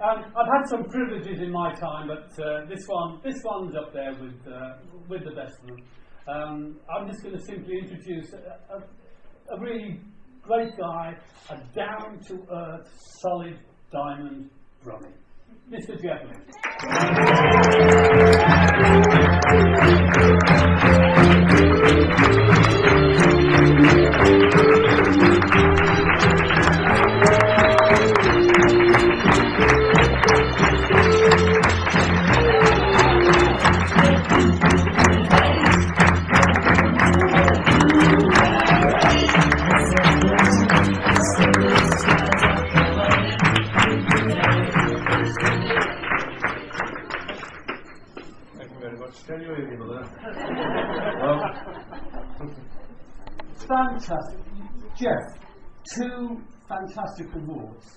I've had some privileges in my time, but this one's up there with the best of them. I'm just going to simply introduce a really great guy, a down-to-earth, solid diamond Brummie, Mr. Jeff Lynne. Fantastic. Jeff, 2 fantastic awards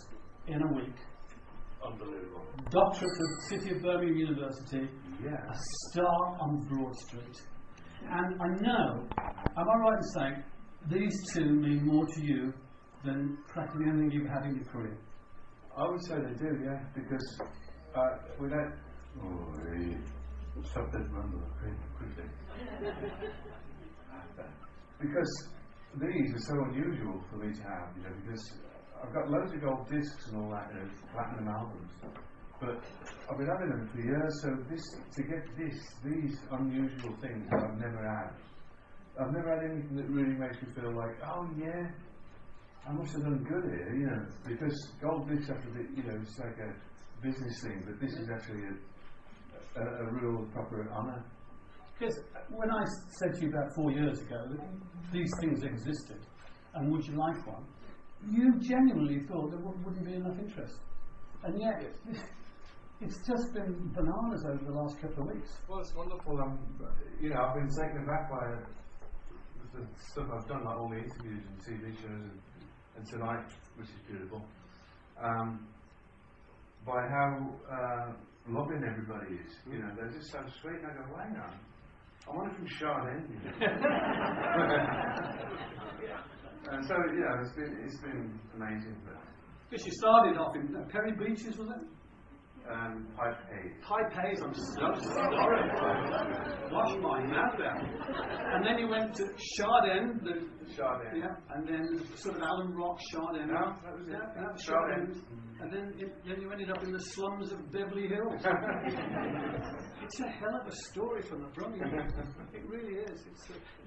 in a week. Unbelievable. Doctorate of the City of Birmingham University, a star on Broad Street. And I know, am I right in saying, these 2 mean more to you than practically anything you've had in your career? I would say they do, yeah, because without... stop that number quickly. Because these are so unusual for me to have, you know, because I've got loads of gold discs and all that, you know, platinum albums, but I've been having them for years, so to get these unusual things that I've never had. I've never had anything that really makes me feel like, oh yeah, I must have done good here, you know, because gold discs have to be, you know, it's like a business thing, but this is actually a real proper honour. Because when I said to you about 4 years ago that these things existed, and would you like one, you genuinely thought there wouldn't be enough interest. And yet, it's just been bananas over the last couple of weeks. Well, it's wonderful. You know, I've been taken aback by the stuff I've done, like all the interviews and TV shows and tonight, which is beautiful, by how loving everybody is. You know, they're just so sweet, and I go, hang on, I want it from Chardin. And so, you know, it's been amazing. Because you started off in Perry Beaches, was it? Pipe Hayes. Pipe Hayes, I'm so sorry. Wash my mouth out. And then you went to Chardin. Chardin. Yeah, and then sort of Allen Rock, Chardin. No, that was it. Yeah, Chardin. And then you ended up in the slums of Beverly Hills. It's a hell of a story from the Brummie. It really is.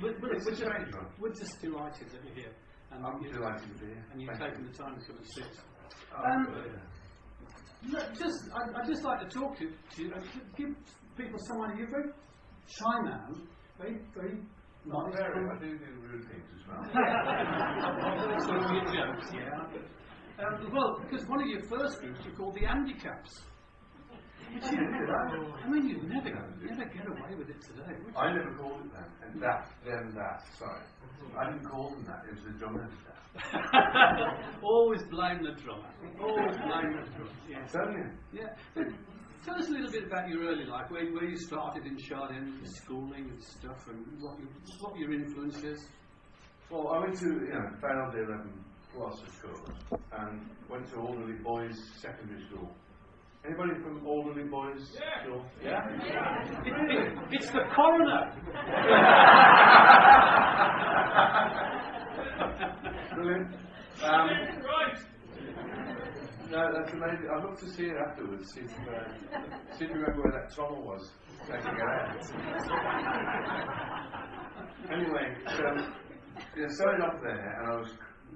We're just delighted that you're here. And I'm delighted to be here. And you've taken the time to come and sit. I'd just like to talk to you and give people some idea. You're a very shy man, very not very. I do rude things as well. So your jokes, yeah. Well, because one of your first groups you called the Handicaps. I mean, you'd never get away with it today, would you? I never called it that. And that. Sorry. I didn't call them that. It was the drummer did that. Always blame the drummer. Always blame the drummer. Yeah. Tell you. Yeah. But tell us a little bit about your early life, where you started in Chardin, schooling and stuff, and what your influence is. Well, I went to failed the 11 plus of course, and went to Alderley Boys Secondary School. Anybody from Alderley Boys School? Yeah? It's the coroner! Brilliant. No, that's amazing. I'd love to see it afterwards, see if you remember where that trommel was. Taking it out. Anyway, started off there, and I was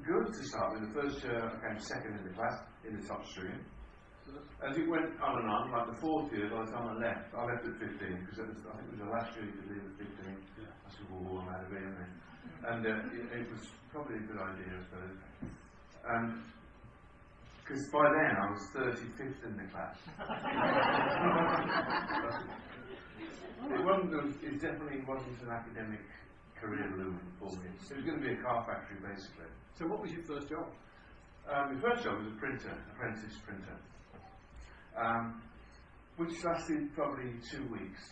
good to start with. The first year I came second in the class, in the top stream. As it went on and on, like the 4th year, by the time I left at 15, because I think it was the last year you could leave at 15. Yeah. I said, well, I'm out of here, man. And it was probably a good idea, I suppose. Because by then I was 35th in the class. It definitely wasn't an academic career looming for me. It was going to be a car factory, basically. So what was your first job? My first job was a apprentice printer. Which lasted probably 2 weeks.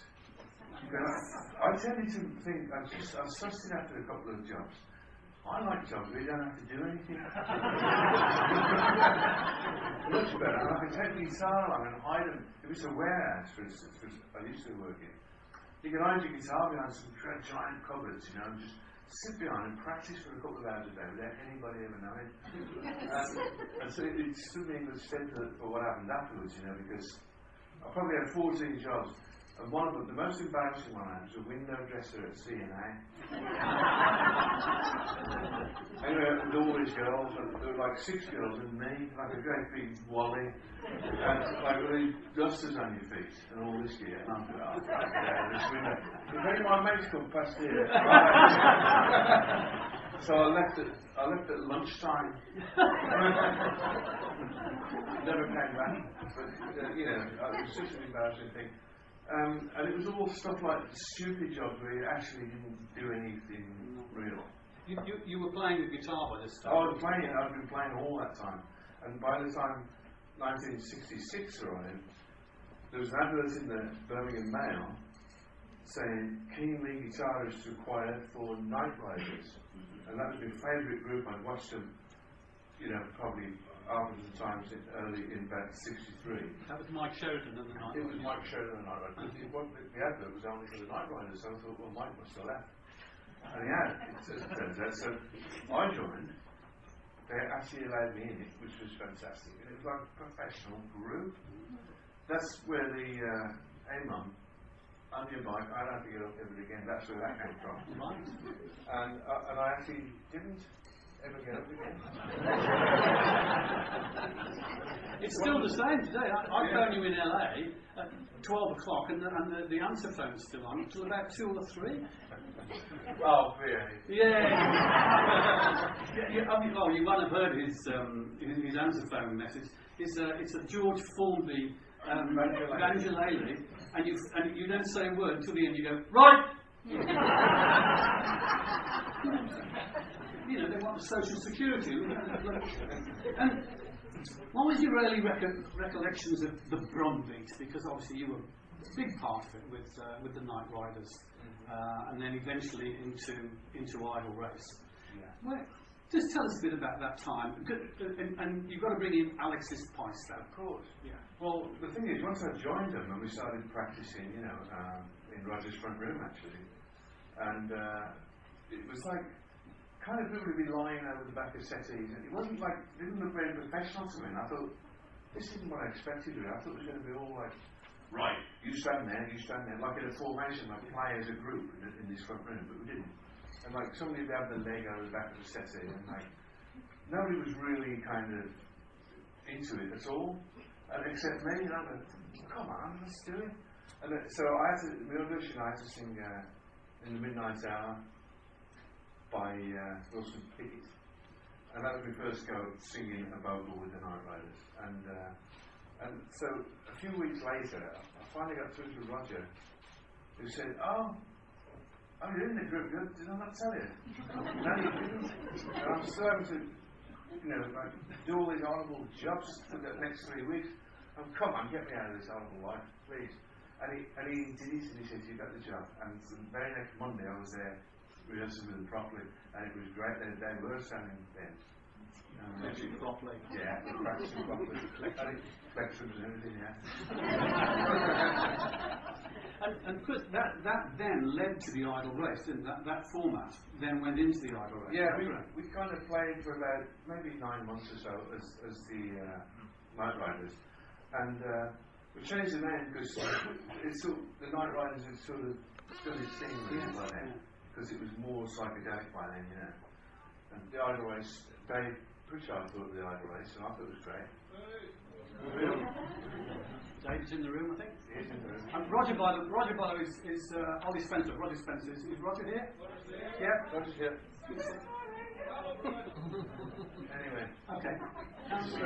I tended to think I was sussing after a couple of jobs. I like jobs where you don't have to do anything. Much better. And I can take the guitar along and hide them. If it's a warehouse, for instance, which I used to work in, you can hide your guitar behind some giant cupboards, you know, and just sit behind and practice for a couple of hours a day without anybody ever knowing. And so it stood me in good stead for what happened afterwards, you know, because I probably had 14 jobs. And one of them, the most embarrassing one I had, was a window dresser at CNA. Anyway, with all these girls, and there were like 6 girls and me, like a great big wally, and like with these dusters on your feet, and all this gear. And I'm going, oh, this window. If any of my mates come past here, so I left at lunchtime. Never came back. But, you know, it was such an embarrassing thing. And it was all stuff like stupid jobs where you actually didn't do anything real. You were playing the guitar by this time? I was playing, I'd been playing all that time. And by the time 1966 arrived, there was an advert in the Birmingham Mail saying keen lead guitarists required for Night Riders. And that was my favourite group. I'd watched them, you know, probably half of the times early in about 63. That was Mike Sheridan and the Night Riders. It was Mike Sheridan and the Night Riders. The advert was only for the Night Riders, so I thought, well, Mike must have left. And he had, it turns out. So I joined. They actually allowed me in it, which was fantastic. And it was like a professional group. That's where the, hey mum, on your bike, I don't have to get up ever again. That's where that came from. Right. And I actually didn't ever get up again. It's still the same today. I phone you in LA at 12 o'clock and the answer phone's still on until about 2 or 3. Oh, really? Yeah. I mean, well, you might have heard his answer phone message. It's a George Formby Vangelaley, and you don't say a word until the end. You go, right! You know, they want the social security. And what was your early recollections of the Brumbeat? Because obviously you were a big part of it with the Night Riders, and then eventually into Idle Race. Yeah. Well, just tell us a bit about that time. And you've got to bring in Alexis Pice, though. Of course. Yeah. Well, the thing is, once I joined them and we started practicing, you know, in Roger's front room actually, and it was like kind of people would be lying over the back of settees, and it wasn't like, it didn't look very professional to me. And I thought, this isn't what I expected of it. I thought it was going to be all like, right, you stand there, like in a formation, like play as a group in this front room, but we didn't. And like somebody would have the leg over the back of the settee, and like nobody was really kind of into it at all, and except me. And I'm like, come on, let's do it. And so I had to, the audition, I had to sing In the Midnight Hour by Wilson Pickett, and that was my first go singing a vocal with the Night Riders. And so a few weeks later, I finally got through to Roger, who said, "Oh, you're in the group. Did I not tell you?" No, you didn't. And I'm still having to, you know, like, do all these horrible jobs for the next 3 weeks. Come on, get me out of this horrible life, please. And he did it, and he said, "You got the job." And the very next Monday, I was there rehearsing with them properly, and it was great. They were standing then. Practicing properly. Yeah, practicing properly. Flexions and everything, yeah. And of course, that then led to the Idle Race, didn't it? That format then went into the Idle Race. Yeah, we kind of played for about maybe 9 months or so as the Night Riders, and we changed the name because the Night Riders had sort of still distinguished by then, because it was more psychedelic by then, you know. And the Idle Race, Dave Pritchard thought of the Idle Race, and I thought it was great. Dave's in the room, I think. He is in the room. And Roger, by the way, is Ollie Spencer. Roger Spencer. Is Roger here? Yeah. Roger's here. Anyway. Okay. So,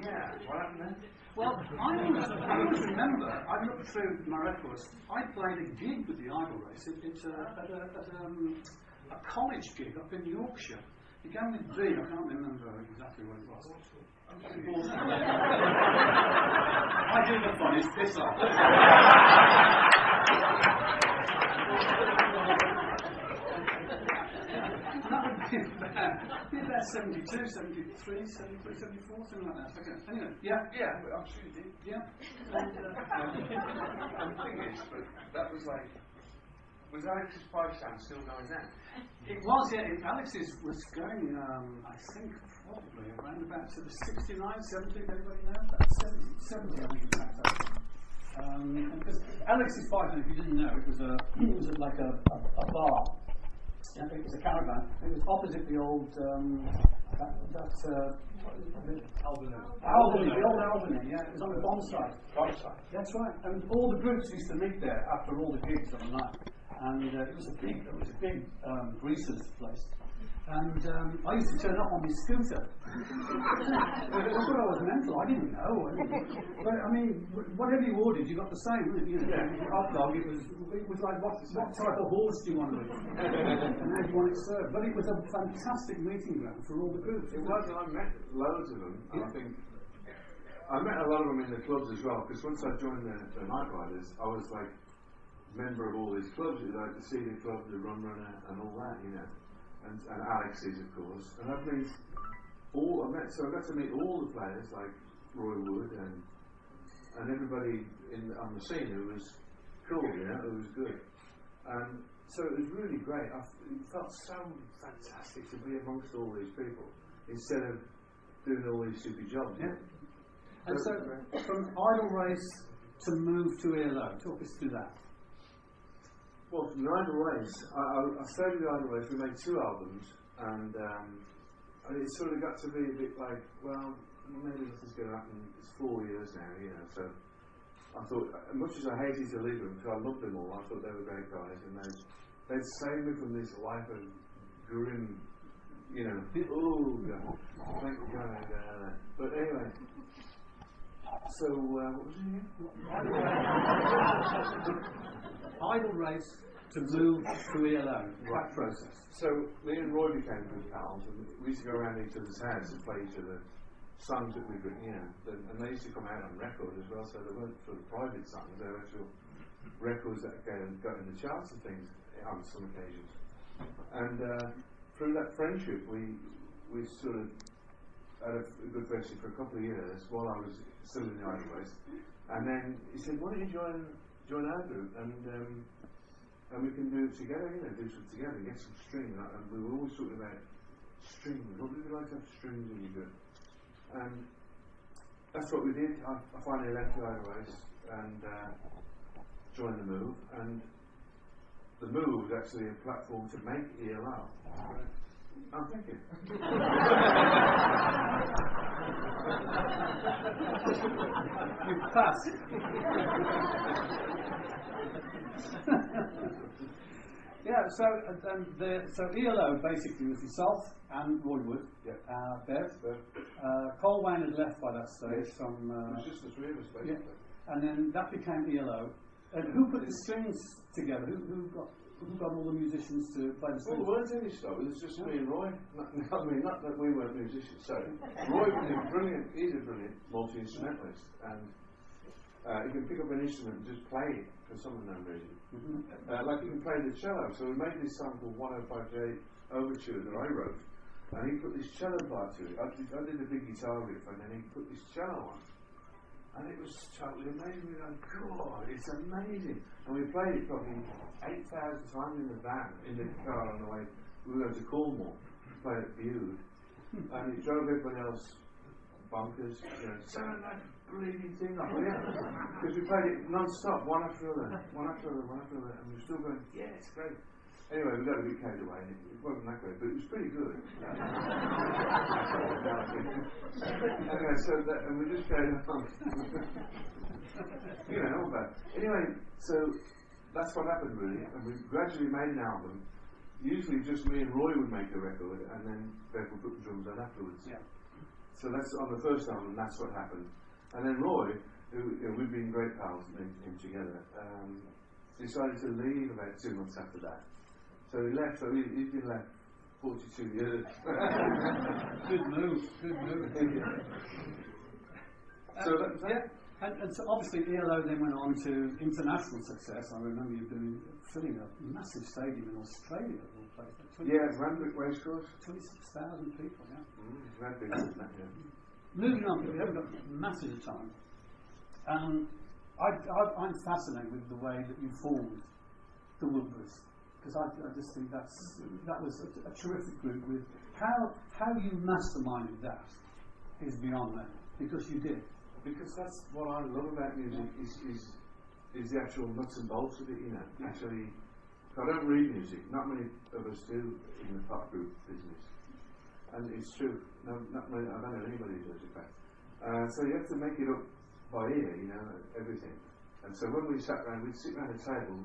yeah, what happened then? Well, I always remember, I looked through my records, I played a gig with the Idle Race at a college gig up in Yorkshire. It began with B, I can't remember exactly what it was. I do the funniest piss off. That would be Yeah, 72, 73, 73, 74, something like that. Okay. Anyway, yeah. Yeah, but I'm sure you did. Yeah. And the thing is, but that was like, was Alex's price stand still going down? It was, yeah. Alex's was going, I think, probably around about to the 69, 70, anybody know? About 70, I think it was. Because Alex's Python, if you didn't know, it was like a bar. I think it was a caravan. It was opposite the old Albany. The old Albany. Yeah, it was on the bomb site. Bomb site. That's right. And all the groups used to meet there after all the gigs on the night. And it was a big greasers place. And I used to turn up on my scooter. I thought I was mental. I didn't know. But I mean, whatever you ordered, you got the same. You know, hot dog. It was like what type of horse do you want to eat, and how do you want it served? But it was a fantastic meeting ground for all the groups. It was, and I met loads of them. And I think I met a lot of them in the clubs as well. Because once I joined the Night Riders, I was like member of all these clubs, like the CD Club, the Rum Runner, and all that, you know. And Alex's, of course, and I got to meet all the players like Roy Wood and everybody on the scene who was cool, you know, who was good, and so it was really great. It felt so fantastic to be amongst all these people instead of doing all these stupid jobs. Yeah. And so from Idle Race to move to ELO, talk us through that. Well, from the Idle Race, I started with Idle Race. We made 2 albums, and it sort of got to be a bit like, well, maybe this is going to happen. It's 4 years now, you know. So I thought, as much as I hated to leave them, because I loved them all, I thought they were great guys, and they'd saved me from this life of grim, you know. Oh God, thank God. But anyway. So, what was it again? Idle Race to move to ELO, that process. So, me and Roy became good pals, and we used to go around each other's house and play each other songs that we'd written, you know, and they used to come out on record as well, so they weren't sort of private songs, they were actual records that got in the charts and things on some occasions. And through that friendship, we sort of had a good friendship for a couple of years while I was still in the Idle Race. And then he said, why don't you join our group and we can do it together, you know, do something together, get some strings. And we were always talking about strings. What would you like to have strings in your group? And that's what we did. I finally left the Idle Race and joined the Move. And the Move was actually a platform to make ELO. I'm thinking. You passed. Yeah, so ELO basically was yourself and Roy Wood, Bev. Cole Wayne had left by that stage. It was just the 3 of us basically. Yeah. And then that became ELO. And who put the strings together? Who got all the musicians to play the strings? Well, there weren't any stuff. It was just me and Roy. Not that we weren't musicians. So Roy was brilliant. He's a brilliant multi-instrumentalist, and he can pick up an instrument and just play it for some unknown reason. Like he can play the cello. So we made this song called 105J Overture that I wrote, and he put this cello part to it. I did the big guitar riff, and then he put this cello on. And it was totally amazing. We were like, God, it's amazing. And we played it probably 8,000 times in the van, in the car on the way. We were going to Cornwall, play at Bude. And it drove everybody else bonkers. You know, sound like a bleeding thing. Like, yeah. Because we played it non-stop, one after another. And we were still going, yeah, it's great. Anyway, we got a bit carried away, and it wasn't that great, but it was pretty good. Anyway, so and we just carried on. You know, all bad. Anyway, so that's what happened really, and we gradually made an album. Usually just me and Roy would make the record, and then Bev would put the drums on afterwards. Yeah. So that's on the first album, that's what happened. And then Roy, who we've been great pals in together, decided to leave about 2 months after that. So he left, so he's been left 42 years. Good move. So And so obviously ELO then went on to international success. I remember you filling a massive stadium in Australia of all places. Yeah, Randwick Racecourse. 26,000 people, yeah. Very big, isn't it? Yeah. Moving on, we haven't got masses of time. I'm fascinated with the way that you formed the Wilburys, because I just think that was a terrific group. With how you masterminded that is beyond that, because you did. Because that's what I love about music is the actual nuts and bolts of it, you know. Yeah. Actually, I don't read music. Not many of us do in the pop group business, and it's true. No, not many, I don't know anybody who does, in fact. So you have to make it up by ear, you know, everything. And so when we sat around, we'd sit around a table,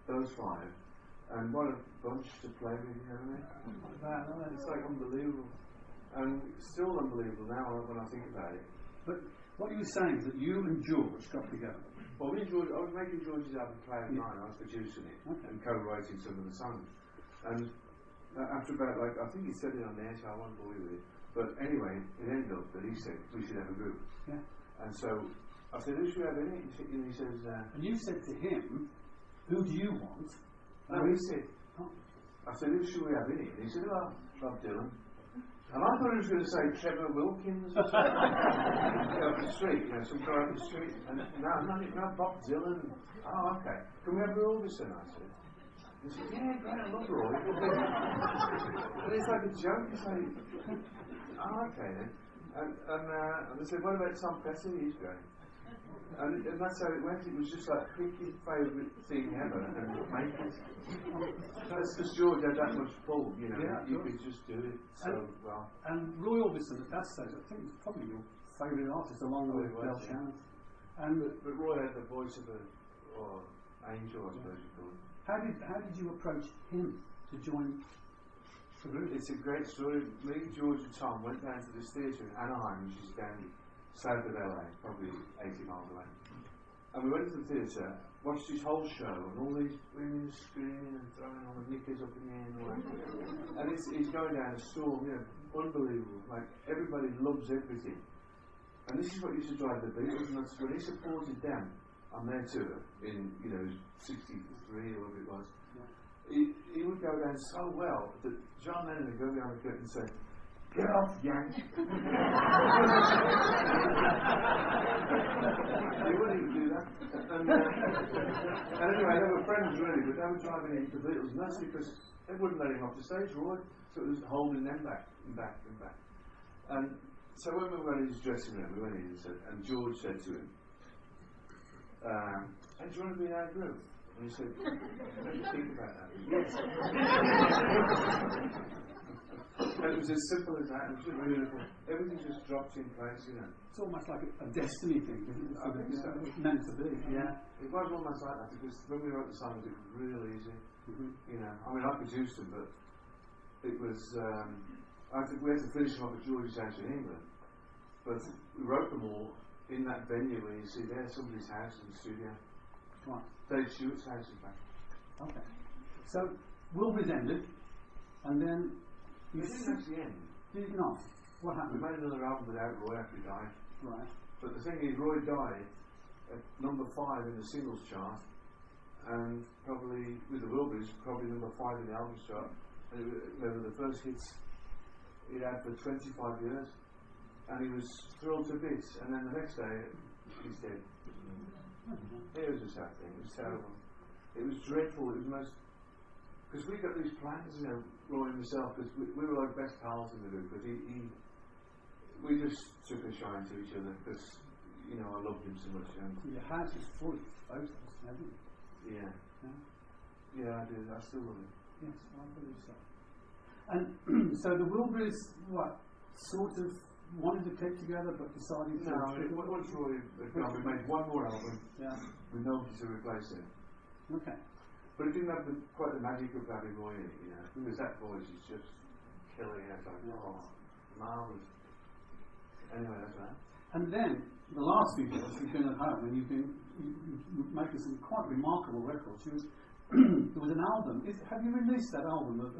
those five, and what a bunch to play with, you know what I mean? It's like unbelievable, and still unbelievable now when I think about it. But what you were saying is that you and George got together. Well, I was making George's album Play of Mine. I was producing it and co-writing some of the songs. And after about, I think he said it on the air, so I won't bore you with it. But anyway, it ended up that he said we should have a group. Yeah. And so I said, who should we have in it? And he says, and you said to him, who do you want? No, he said, I said, who should we have in it? And he said, oh, Bob Dylan. And I thought he was going to say Trevor Wilkins or something. Up the street, you know, some guy up the street. And no, Bob Dylan. Oh, okay. Can we have Roy Orbison? I said. He said, yeah, great, I love Roy. But it's like a joke. It's like, oh, okay then. And they said, what about Tom Petty? He's great. And that's how it went. It was just like pick your favourite thing ever and make it. That's because George had that much pull, you know. Yeah, you could just do it so well. And Roy Orbison at that stage, I think, was probably your favourite artist, along with Del Shannon. But Roy had the voice of an angel, I suppose you call it. How did you approach him to join the group? It's a great story. Me, George, and Tom went down to this theatre in Anaheim, which is down south of LA, probably 80 miles away. And we went to the theatre, watched his whole show, and all these women screaming and throwing all the knickers up in the air and all that. And he's going down a storm, you know, unbelievable. Like, everybody loves everything. And this is what used to drive the Beatles, and that's when he supported them on their tour in, 63 or whatever it was. He would go down so well that John Lennon would go behind the curtain and say, "Get off, Yank!" He wouldn't even do that. And anyway, they were friends really, but they were driving into the Beatles, and that's because they wouldn't let him off the stage, Roy. So it was holding them back and back and back. And so when we went in his dressing room, we went in and George said to him, "Hey, do you want to be in our group?" And he said, "Don't you think about that?" Yes. And it was as simple as that. It was just beautiful. Everything just dropped in place, you know. It's almost like a destiny thing, isn't it? I think so. It's meant to be. Yeah. It was almost like that because when we wrote the songs, it was real easy. Mm-hmm. You know, I mean, I produced them, but it was. I think we had to finish them up at George's house in England, but we wrote them all in that venue where you see there, somebody's house in the studio. Right. Dave Stewart's house, in fact. Okay. So Wilburys ended, and then. It didn't actually end. Did it not? What happened? We made another album without Roy after he died. Right. But the thing is, Roy died at number 5 in the singles chart, and probably, with the Wilburys, probably number 5 in the albums chart. And they were the first hits he'd had for 25 years. And he was thrilled to bits. And then the next day, he's dead. It was a sad thing. It was terrible. It was dreadful. It was the most... Because we got these plans, you know, Roy and myself, because we were like best pals in the group, but we just took a shine to each other, because, you know, I loved him so much. And your house is full of photos, hasn't it? Yeah. Yeah, I do. I still love him. Yes, I believe so. And so the Wilburys, sort of wanted to keep together, but decided to... No, once Roy had gone, we made one more album with nobody to replace him. Okay. But it didn't have quite the magic of having Roy in it, you know, because that voice is just killing it. Like, marvellous. Anyway, that's that. And then, the last few years, you've been at home and you've been making some quite remarkable records. There was an album. Have you released that album of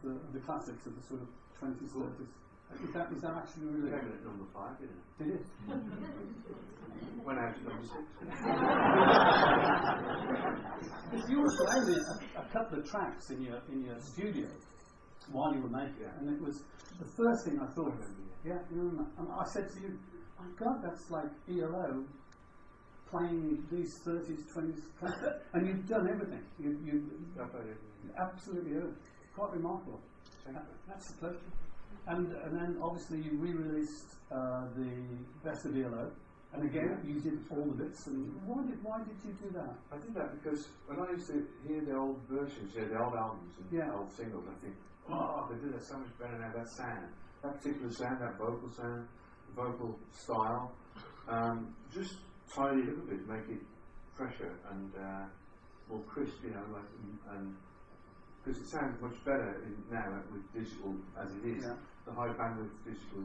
the classics of the sort of 20s, 30s? Is that actually really? Came in at number 5, didn't it? Did it? Went out to number 6. Because you were playing a couple of tracks in your studio while you were making it, and it was the first thing I thought. Yeah, you remember? And I said to you, "My God, that's like ELO playing these 30s, 20s, and you've done everything. You absolutely quite remarkable. That's a pleasure." And then obviously you re-released the Best of ELO, and again you did all the bits. And why did you do that? I did that because when I used to hear the old versions, the old albums and old singles, I think, oh, they did that so much better now. That sound, that particular sound, that vocal sound, vocal style, just tidy it up a bit, make it fresher and more crisp, like and. Because it sounds much better now with digital as it is. Yeah. The high bandwidth digital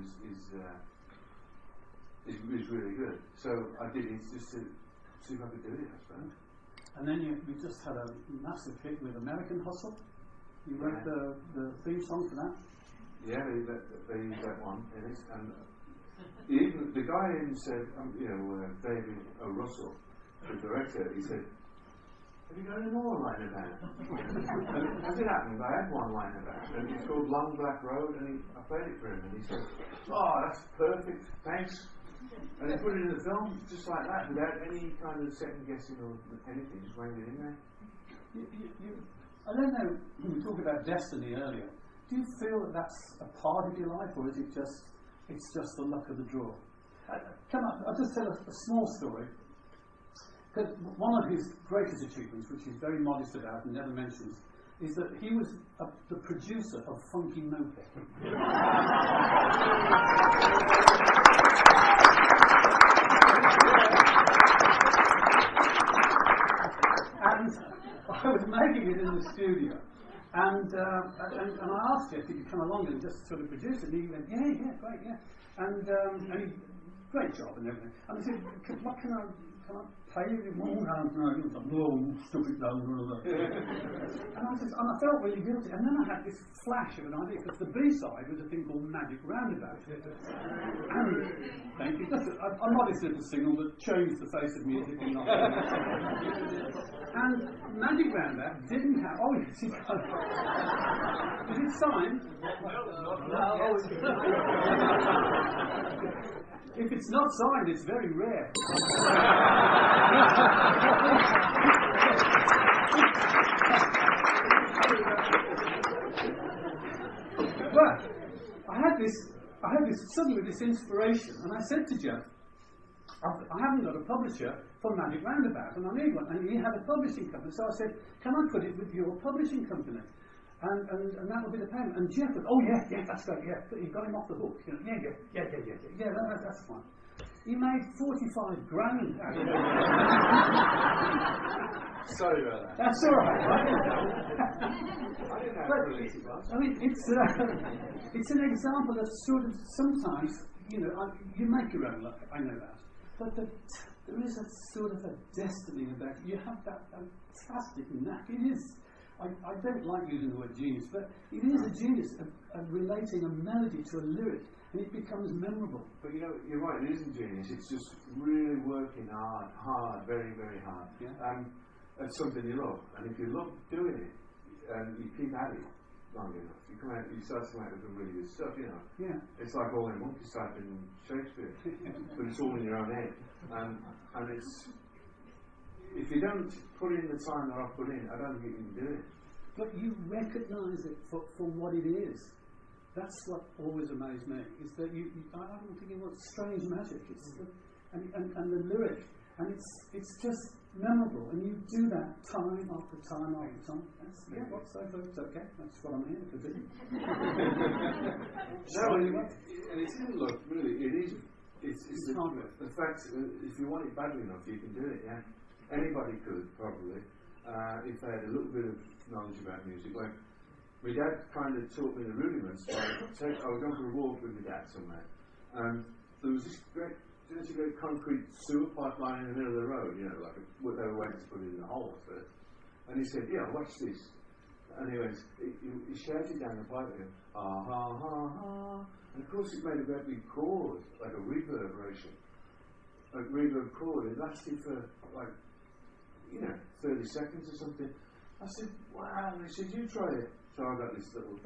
is really good. So I did it just to see if I could do it, I suppose. And then you just had a massive hit with American Hustle. You wrote the theme song for that. Yeah, they used that one in it, and even the guy even said, David O. Russell, the director, he said, "Have you got any more lying about?" And as it happened, I had one lying about, and it's called Long Black Road, and I played it for him, and he said, "Oh, that's perfect, thanks." And he put it in the film just like that, without any kind of second guessing or anything, just wanged it in there. I don't know. We talked about destiny earlier. Do you feel that that's a part of your life, or is it just the luck of the draw? I'll just tell a small story. Because one of his greatest achievements, which he's very modest about and never mentions, is that he was the producer of Funky Mope. And I was making it in the studio, and I asked Jeff if he could come along and just sort of produce it, and he went, yeah, great, yeah. And he, great job and everything. And I said, what can I play you? No, stuff it down. And I felt really guilty. And then I had this flash of an idea, because the B-side was a thing called Magic Roundabout. And thank you. A modest little single that changed the face of music. And Magic Roundabout didn't have. Oh, yes, he got it. Is it signed? No. If it's not signed, it's very rare. But I had suddenly this inspiration, and I said to Jeff, I haven't got a publisher for Magic Roundabout, and I need one. And he had a publishing company, so I said, can I put it with your publishing company? And that will be the payment. And Jeff went, oh yeah, that's great, yeah. He got him off the hook. Yeah, that's fine. He made 45 grand out of it. Sorry about that. That's all right. I didn't know how release it was. I mean, it's an example of sort of sometimes, you make your own luck, I know that. But there is a sort of a destiny about it. You have that fantastic knack. It is. I don't like using the word genius, but it is a genius of relating a melody to a lyric, and it becomes memorable. But you're right, it isn't genius, it's just really working hard, very, very hard. Yeah. It's something you love, and if you love doing it, and you keep at it long enough, you start to come out with some really good stuff, Yeah. It's like all in monkeys typing Shakespeare, but it's all in your own head. And it's... If you don't put in the time that I've put in, I don't think you can do it. But you recognise it for what it is. That's what always amazed me, is that I'm thinking, what strange magic. It's and the lyric, and it's just memorable, and you do that time after time after time. It's okay, that's what I'm here to do. And it isn't luck, really, it's hard work. The fact, if you want it badly enough, you can do it, yeah. Anybody could, probably, if they had a little bit of knowledge about music. Like, my dad kind of taught me the rudiments. I was going for a walk with my dad somewhere, and there was this great concrete sewer pipeline in the middle of the road, like what they were waiting to put it in the hole first. And he said, yeah, watch this. And he went, he shouted down the pipe, ha ha ha ha, And of course it made a great big chord, like a reverberation, like reverb chord. It lasted for like, 30 seconds or something. I said, wow. And he said, you try it. So I got this little, and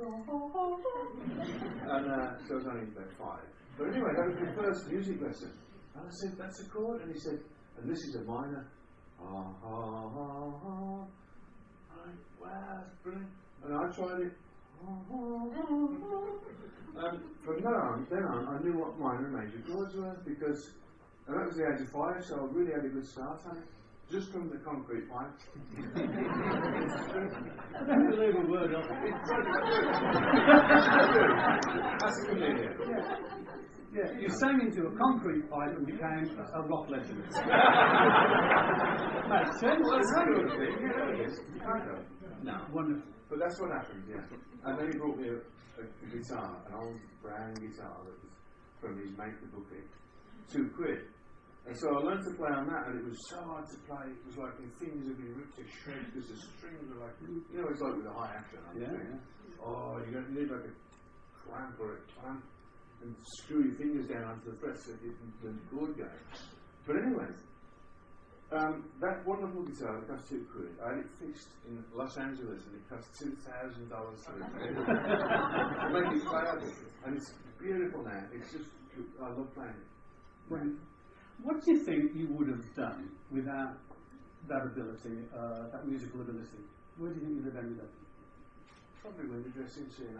so I was only about 5. But anyway, that was my first music lesson. And I said, that's a chord. And he said, and this is a minor. And I went, wow, that's brilliant. And I tried it. And from then on, I knew what minor and major chords were, because, and that was the age of 5, so I really had a good start on it. Just from the concrete pipe. I don't believe a word of it. That's a comedian. Yeah, you sang into a concrete pipe and became a rock legend. Makes sense. Well, that's kind of a thing, it is. Kind of. No, wonderful. But that's what happened, yeah. And then he brought me a guitar, an old brown guitar that was from his mate the bookie, £2. And so I learned to play on that, and it was so hard to play. It was like my fingers would be ripped to shreds because the strings were like, it's like with a high action. Oh, you need like a clamp or a clamp and screw your fingers down onto the frets so you can the chord going. But anyway, that wonderful guitar cost £2. I had it fixed in Los Angeles, and it cost $2,000 to make it playable. And it's beautiful now. It's just, I love playing it. Right. What do you think you would have done without that ability, that musical ability? Where do you think you'd have ended up? Probably window dressing soon.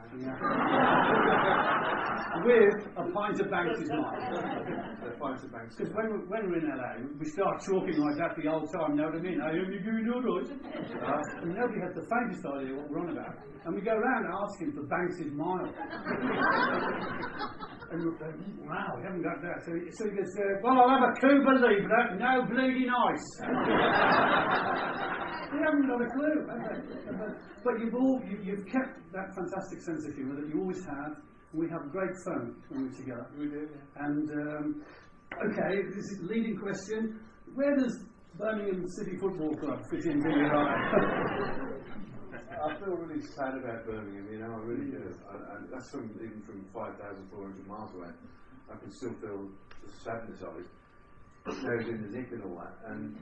With a pint of Banks's mind. A pint of Banks's. Because when we're in LA, we start talking like that the old time, know what I mean? I only do know right. And nobody has the faintest idea what we're on about. And we go around asking for Banks's mile. And we're going, wow, we haven't got that. So he goes, well, I'll have a Cuba Libre, no bleeding ice. We haven't got a clue. But you've kept that fantastic sense of humour that you always had. We have great fun when we're together. We do, yeah. And, okay, this is a leading question. Where does Birmingham City Football Club fit into your life? I feel really sad about Birmingham, I really do. That's even from 5,400 miles away. I can still feel the sadness of it. Those in the nick and all that. And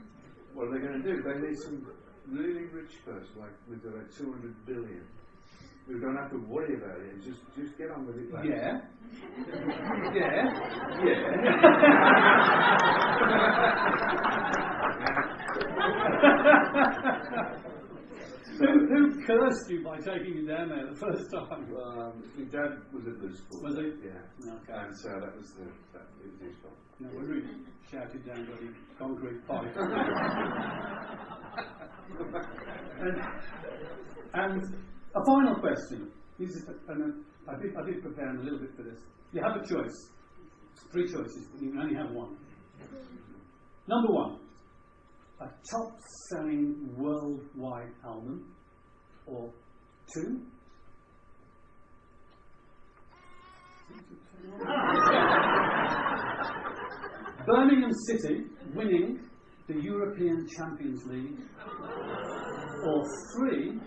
what are they going to do? They need some really rich person, like with like 200 billion, who don't have to worry about it and just get on with it. Like Yeah. Who cursed you by taking you down there the first time? My dad was at the school. Was he? Yeah. Okay. And so that was his fault. No wonder he shouted down bloody concrete pipe. and a final question. I did prepare a little bit for this. You have a choice. 3 choices, but you can only have one. Number 1. A top-selling worldwide album, or 2, Birmingham City winning the European Champions League, or 3,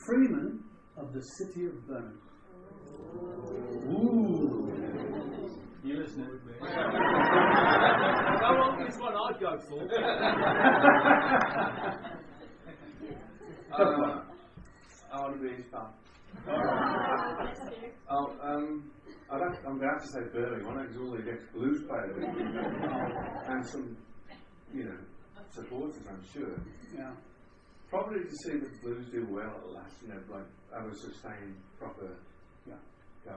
Freeman of the City of Birmingham. Ooh. You listening? Which one I'd go for? I want to be his pal. I'm going to have to say Birmingham, because all the ex-Blues players and some, supporters, I'm sure. Yeah. Probably to see the Blues do well at last, like have a sustained proper go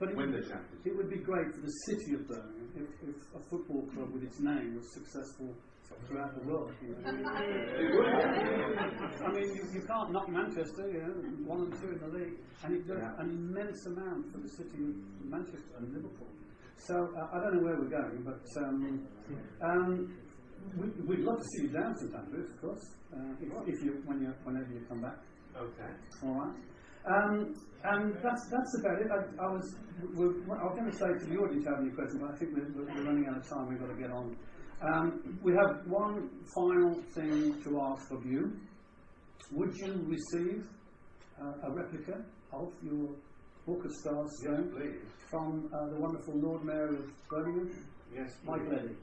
and win the championship. It would be great for the city of Birmingham if a football club with its name was successful throughout the world. It would. I mean, you can't knock Manchester, 1 and 2 in the league, and it does an immense amount for the city of Manchester and Liverpool. So I don't know where we're going, but we'd love to see you down St Andrews, of course, whenever you come back. Okay. All right. And that's about it. I was going to say to the audience, have any questions, but I think we're running out of time. We've got to get on. We have one final thing to ask of you. Would you receive a replica of your book of stars Yes, please. from the wonderful Lord Mayor of Birmingham, Yes, Michael Eddy.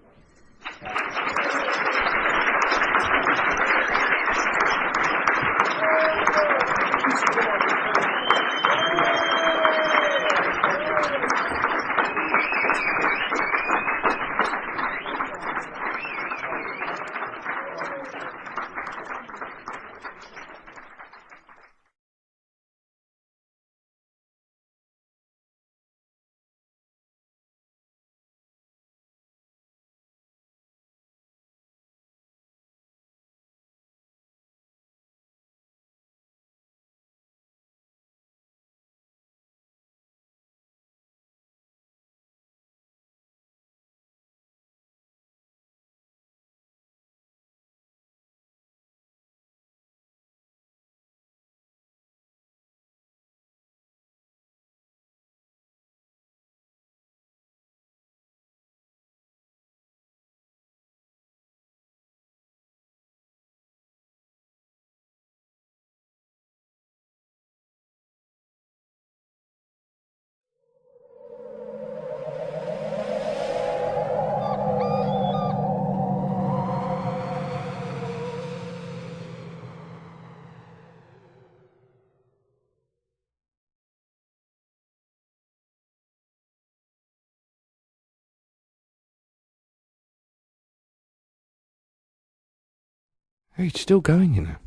Hey, it's still going, you know.